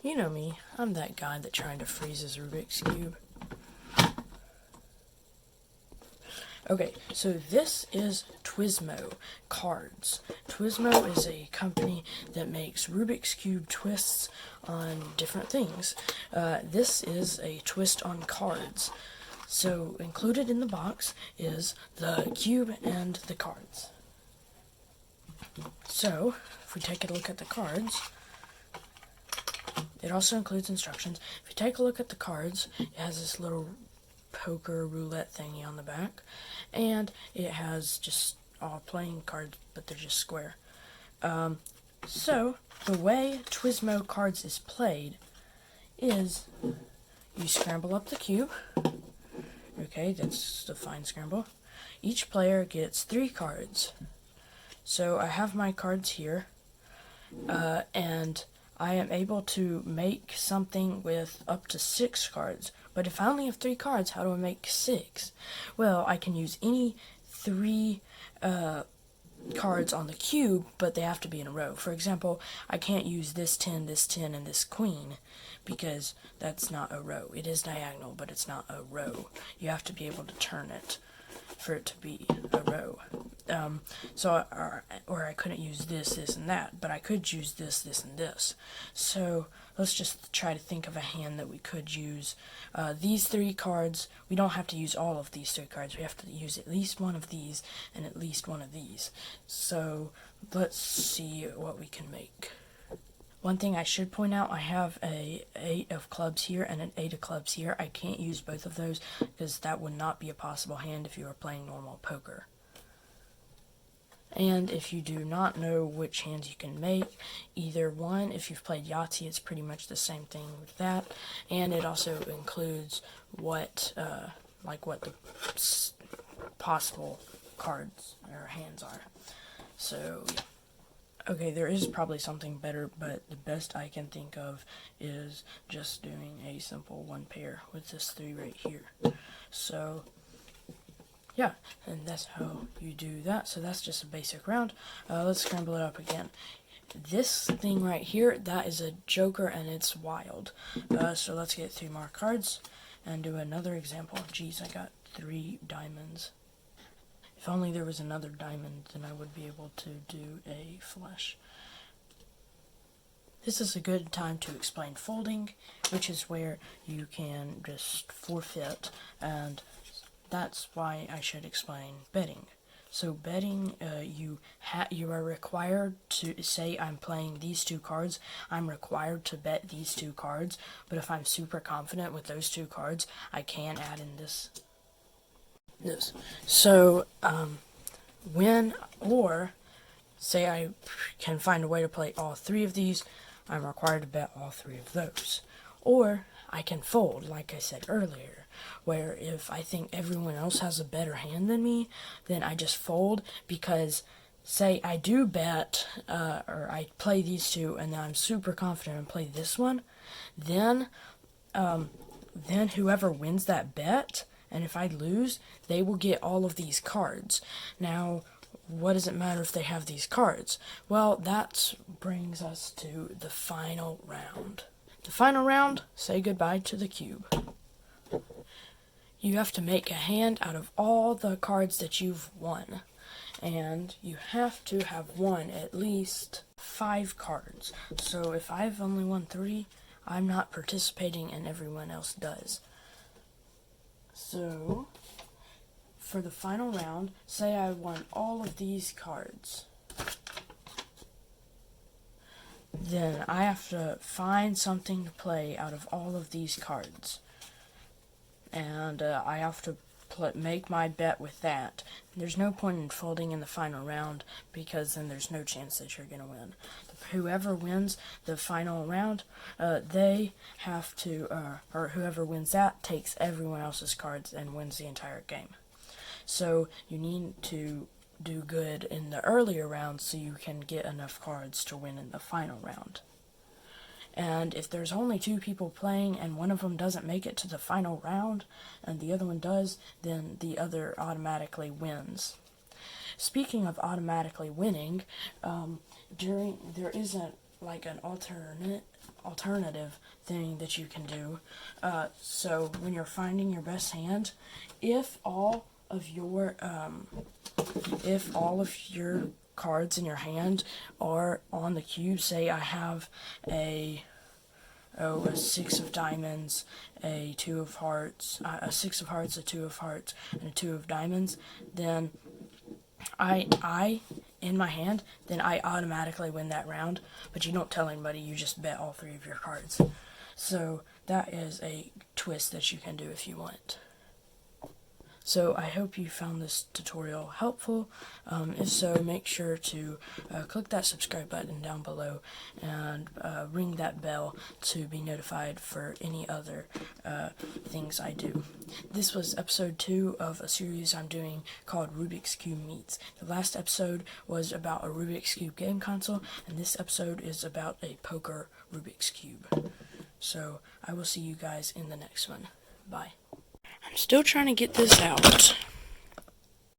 You know me, I'm that guy that tried to freeze his Rubik's Cube. Okay, so this is Twizmo cards. Twizmo is a company that makes Rubik's Cube twists on different things. This is a twist on cards. So included in the box is the cube and the cards. So, if we take a look at the cards, it also includes instructions. If you take a look at the cards, it has this little poker roulette thingy on the back, and it has just all playing cards, but they're just square. So, the way Twizmo cards is played is you scramble up the cube. Okay, that's the fine scramble. Each player gets 3 cards. So I have my cards here, and I am able to make something with up to 6 cards. But if I only have 3 cards, how do I make 6? Well, I can use any 3 cards on the cube, but they have to be in a row. For example, I can't use this 10, and this queen, because that's not a row. It is diagonal, but it's not a row. You have to be able to turn it for it to be a row. Or I couldn't use this, and that, but I could use this, and this. So let's just try to think of a hand that we could use. These 3 cards, we don't have to use all of these 3 cards. We have to use at least one of these and at least one of these. So let's see what we can make. One thing I should point out, I have a 8 of clubs here and an 8 of clubs here. I can't use both of those because that would not be a possible hand if you were playing normal poker. And if you do not know which hands you can make, either one, if you've played Yahtzee, it's pretty much the same thing with that. And it also includes what the possible cards or hands are. So, yeah. Okay, there is probably something better, but the best I can think of is just doing a simple 1 pair with this 3 right here. So, yeah, and that's how you do that. So that's just a basic round. Let's scramble it up again. This thing right here, that is a joker, and it's wild. So let's get 3 more cards and do another example. Geez, I got 3 diamonds. If only there was another diamond, then I would be able to do a flush. This is a good time to explain folding, which is where you can just forfeit, and that's why I should explain betting. So betting, you are required to say I'm playing these 2 cards. I'm required to bet these 2 cards, but if I'm super confident with those 2 cards, I can add in this. So, say I can find a way to play all 3 of these, I'm required to bet all 3 of those. Or I can fold, like I said earlier, where if I think everyone else has a better hand than me, then I just fold, because say I do bet, or I play these 2, and then I'm super confident and play this one, then whoever wins that bet, and if I lose, they will get all of these cards. Now, what does it matter if they have these cards? Well, that brings us to the final round. The final round, say goodbye to the cube. You have to make a hand out of all the cards that you've won. And you have to have won at least 5 cards. So if I've only won 3, I'm not participating and everyone else does. So, for the final round, say I won all of these cards. Then I have to find something to play out of all of these cards. And I have to make my bet with that. There's no point in folding in the final round, because then there's no chance that you're going to win. Whoever wins the final round, they have to, or whoever wins that takes everyone else's cards and wins the entire game. So you need to do good in the earlier rounds so you can get enough cards to win in the final round. And if there's only 2 people playing and one of them doesn't make it to the final round and the other one does, then the other automatically wins. Speaking of automatically winning, there is a like an alternative thing that you can do. So when you're finding your best hand, if all of your cards in your hand are on the cube, say I have a six of diamonds, a two of hearts, a six of hearts, a two of hearts, and a two of diamonds, then I in my hand, then I automatically win that round, but you don't tell anybody, you just bet all three of your cards. So that is a twist that you can do if you want. So I hope you found this tutorial helpful. If so, make sure to click that subscribe button down below and ring that bell to be notified for any other things I do. This was episode 2 of a series I'm doing called Rubik's Cube Meets. The last episode was about a Rubik's Cube game console, and this episode is about a poker Rubik's Cube. So I will see you guys in the next one. Bye. I'm still trying to get this out.